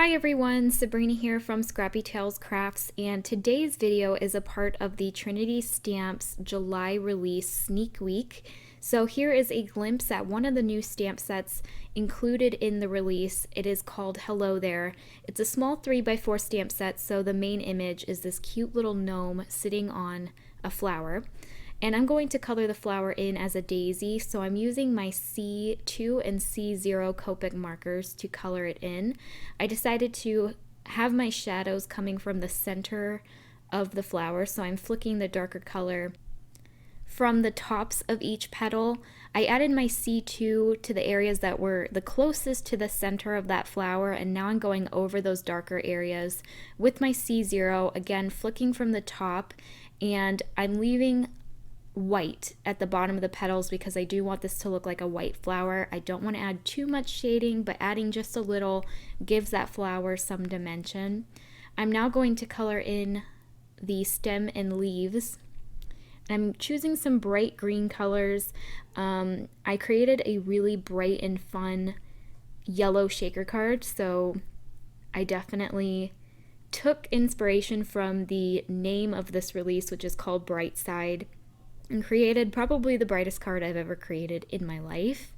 Hi everyone, Sabrina here from Scrappy Tales Crafts, and today's video is a part of the Trinity Stamps July release sneak week. So here is a glimpse at one of the new stamp sets included in the release. It is called Hello There. It's a small 3x4 stamp set, so the main image is this cute little gnome sitting on a flower. And I'm going to color the flower in as a daisy, so I'm using my C2 and C0 Copic markers to color it in. I decided to have my shadows coming from the center of the flower, so I'm flicking the darker color from the tops of each petal. I added my C2 to the areas that were the closest to the center of that flower, and now I'm going over those darker areas with my C0, again flicking from the top, and I'm leaving white at the bottom of the petals because I do want this to look like a white flower. I don't want to add too much shading, but adding just a little gives that flower some dimension. I'm now going to color in the stem and leaves. I'm choosing some bright green colors. I created a really bright and fun yellow shaker card, so I definitely took inspiration from the name of this release, which is called Bright Side, and created probably the brightest card I've ever created in my life.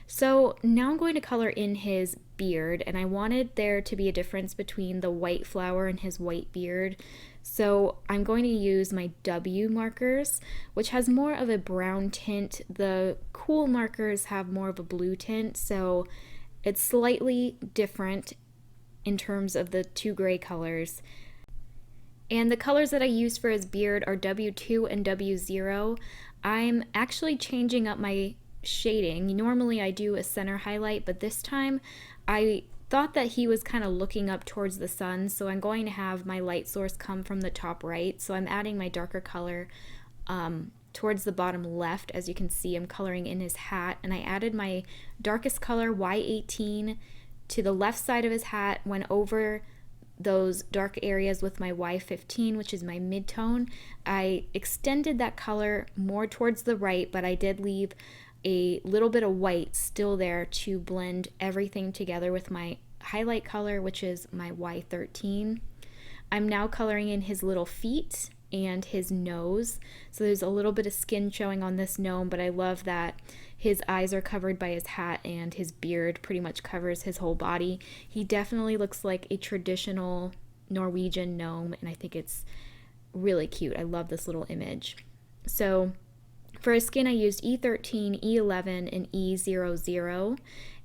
So now I'm going to color in his beard, and I wanted there to be a difference between the white flower and his white beard. So I'm going to use my W markers, which has more of a brown tint. The cool markers have more of a blue tint, so it's slightly different in terms of the two gray colors. And the colors that I used for his beard are W2 and W0. I'm actually changing up my shading. Normally I do a center highlight, but this time I thought that he was kind of looking up towards the sun, so I'm going to have my light source come from the top right. So I'm adding my darker color towards the bottom left. As you can see, I'm coloring in his hat, and I added my darkest color, Y18, to the left side of his hat, went over those dark areas with my Y15, which is my mid-tone. I extended that color more towards the right, but I did leave a little bit of white still there to blend everything together with my highlight color, which is my Y13. I'm now coloring in his little feet and his nose. So there's a little bit of skin showing on this gnome, but I love that his eyes are covered by his hat and his beard pretty much covers his whole body. He definitely looks like a traditional Norwegian gnome, and I think it's really cute. I love this little image. So for his skin, I used E13, E11, and E00,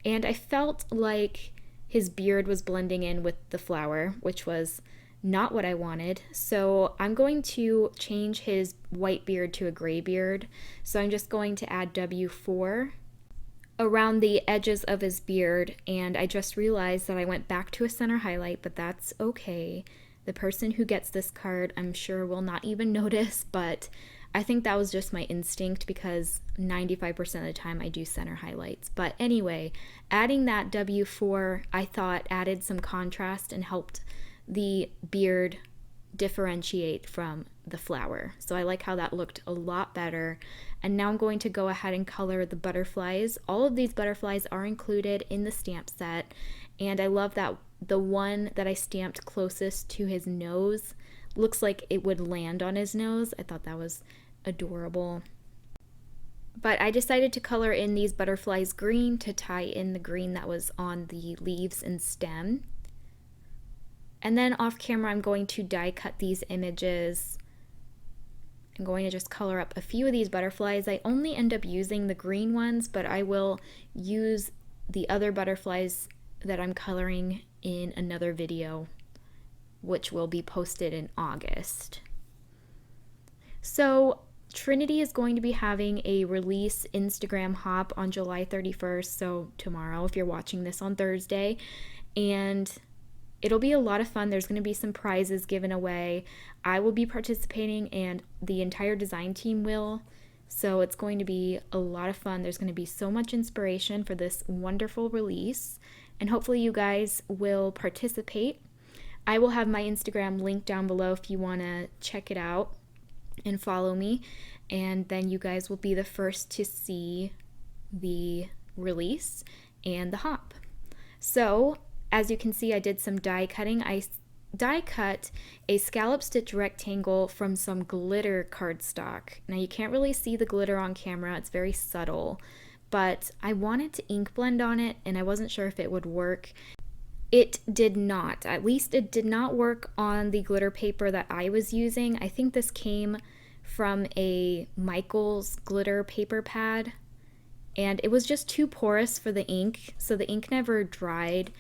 and I felt like his beard was blending in with the flower, which was not what I wanted. So I'm going to change his white beard to a gray beard. So I'm just going to add W4 around the edges of his beard, and I just realized that I went back to a center highlight, but that's okay. The person who gets this card, I'm sure, will not even notice, but I think that was just my instinct because 95% of the time I do center highlights. But anyway, adding that W4, I thought added some contrast and helped the beard differentiate from the flower. So I like how that looked a lot better. And now I'm going to go ahead and color the butterflies. All of these butterflies are included in the stamp set, and I love that the one that I stamped closest to his nose looks like it would land on his nose. I thought that was adorable. But I decided to color in these butterflies green to tie in the green that was on the leaves and stem. And then off camera, I'm going to die cut these images. I'm going to just color up a few of these butterflies. I only end up using the green ones, but I will use the other butterflies that I'm coloring in another video, which will be posted in August. So Trinity is going to be having a release Instagram hop on July 31st, so tomorrow if you're watching this on Thursday, and it'll be a lot of fun. There's going to be some prizes given away. I will be participating, and the entire design team will. So it's going to be a lot of fun. There's going to be so much inspiration for this wonderful release, and hopefully you guys will participate. I will have my Instagram link down below if you want to check it out and follow me, and then you guys will be the first to see the release and the hop. So as you can see, I did some die cutting. I die cut a scallop stitch rectangle from some glitter cardstock. Now you can't really see the glitter on camera, it's very subtle, but I wanted to ink blend on it and I wasn't sure if it would work. It did not. At least it did not work on the glitter paper that I was using. I think this came from a Michaels glitter paper pad, and it was just too porous for the ink, so the ink never dried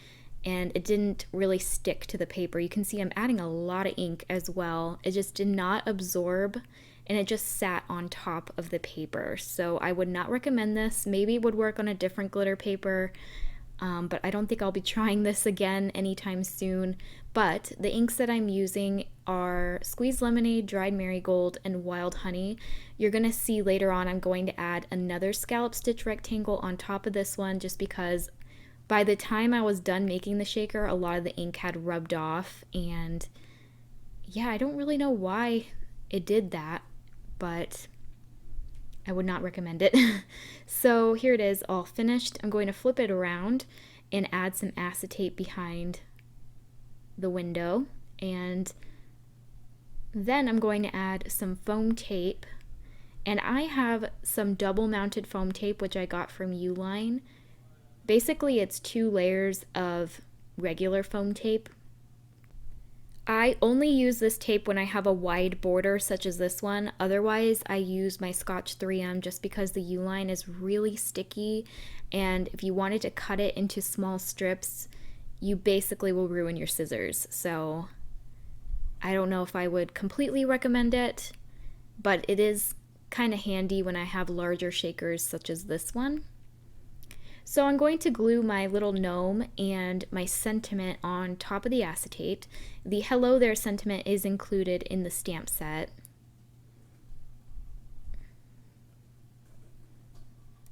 and it didn't really stick to the paper. You can see I'm adding a lot of ink as well. It just did not absorb and it just sat on top of the paper. So I would not recommend this. Maybe it would work on a different glitter paper, but I don't think I'll be trying this again anytime soon. But the inks that I'm using are Squeezed Lemonade, Dried Marigold, and Wild Honey. You're going to see later on I'm going to add another scallop stitch rectangle on top of this one, just because by the time I was done making the shaker, a lot of the ink had rubbed off, and yeah, I don't really know why it did that, but I would not recommend it. So here it is all finished. I'm going to flip it around and add some acetate behind the window, and then I'm going to add some foam tape, and I have some double mounted foam tape which I got from Uline. Basically it's 2 layers of regular foam tape. I only use this tape when I have a wide border such as this one. Otherwise I use my Scotch 3M just because the Uline is really sticky, and if you wanted to cut it into small strips you basically will ruin your scissors. So I don't know if I would completely recommend it, but it is kind of handy when I have larger shakers such as this one. So I'm going to glue my little gnome and my sentiment on top of the acetate. The Hello There sentiment is included in the stamp set.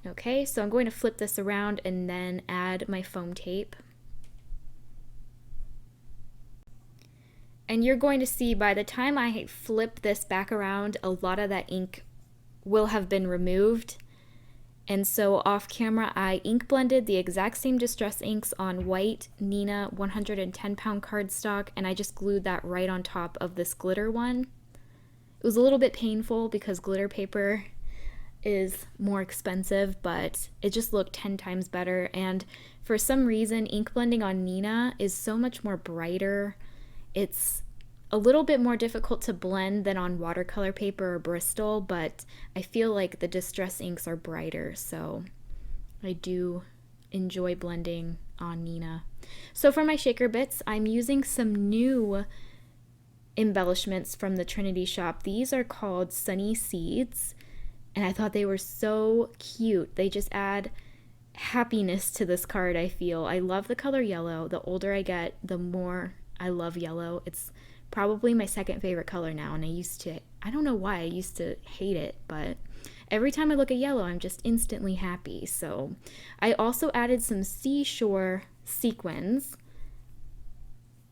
Okay, so I'm going to flip this around and then add my foam tape. And you're going to see by the time I flip this back around, a lot of that ink will have been removed. And so off camera, I ink blended the exact same distress inks on white Neenah 110 pound cardstock, and I just glued that right on top of this glitter one. It was a little bit painful because glitter paper is more expensive, but it just looked 10 times better. And for some reason, ink blending on Neenah is so much more brighter. It's a little bit more difficult to blend than on watercolor paper or Bristol, but I feel like the distress inks are brighter, so I do enjoy blending on Neenah. So for my shaker bits, I'm using some new embellishments from the Trinity shop. These are called Sunny Seeds, and I thought they were so cute. They just add happiness to this card, I feel. I love the color yellow. The older I get, the more I love yellow. It's probably my second favorite color now, and I don't know why I used to hate it, but every time I look at yellow I'm just instantly happy. So I also added some seashore sequins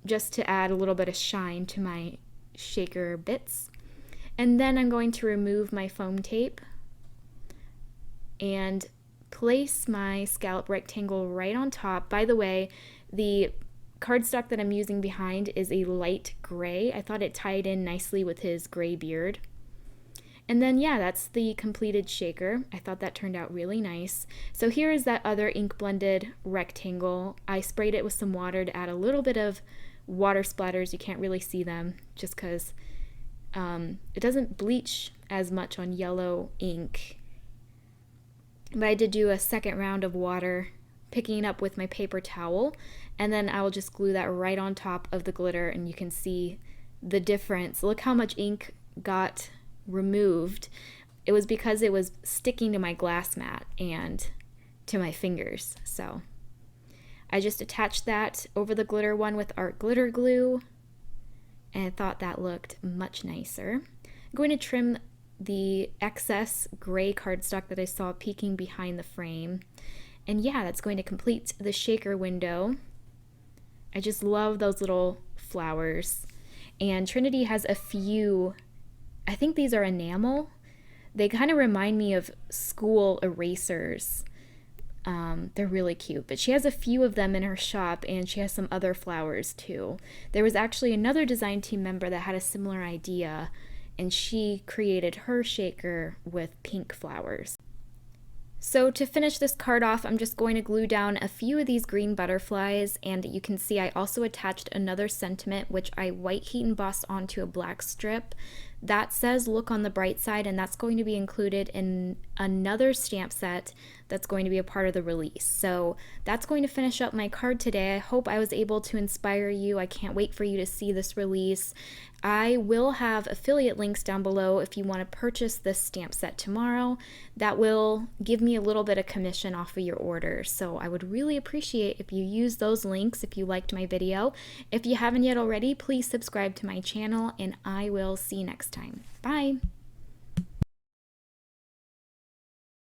just to add a little bit of shine to my shaker bits. And then I'm going to remove my foam tape and place my scallop rectangle right on top. By the way, the cardstock that I'm using behind is a light gray. I thought it tied in nicely with his gray beard. And then yeah, that's the completed shaker. I thought that turned out really nice. So here is that other ink blended rectangle. I sprayed it with some water to add a little bit of water splatters. You can't really see them just because it doesn't bleach as much on yellow ink. But I did do a second round of water, picking it up with my paper towel, and then I will just glue that right on top of the glitter, and you can see the difference. Look how much ink got removed. It was because it was sticking to my glass mat and to my fingers. So I just attached that over the glitter one with art glitter glue, and I thought that looked much nicer. I'm going to trim the excess gray cardstock that I saw peeking behind the frame. And yeah, that's going to complete the shaker window. I just love those little flowers. And Trinity has a few, I think these are enamel. They kind of remind me of school erasers. They're really cute, but she has a few of them in her shop, and she has some other flowers too. There was actually another design team member that had a similar idea, and she created her shaker with pink flowers. So to finish this card off, I'm just going to glue down a few of these green butterflies, and you can see I also attached another sentiment, which I white heat embossed onto a black strip. That says look on the bright side, and that's going to be included in another stamp set that's going to be a part of the release. So that's going to finish up my card today. I hope I was able to inspire you. I can't wait for you to see this release. I will have affiliate links down below if you want to purchase this stamp set tomorrow. That will give me a little bit of commission off of your order. So I would really appreciate if you use those links if you liked my video. If you haven't yet already, please subscribe to my channel, and I will see you next time. Bye!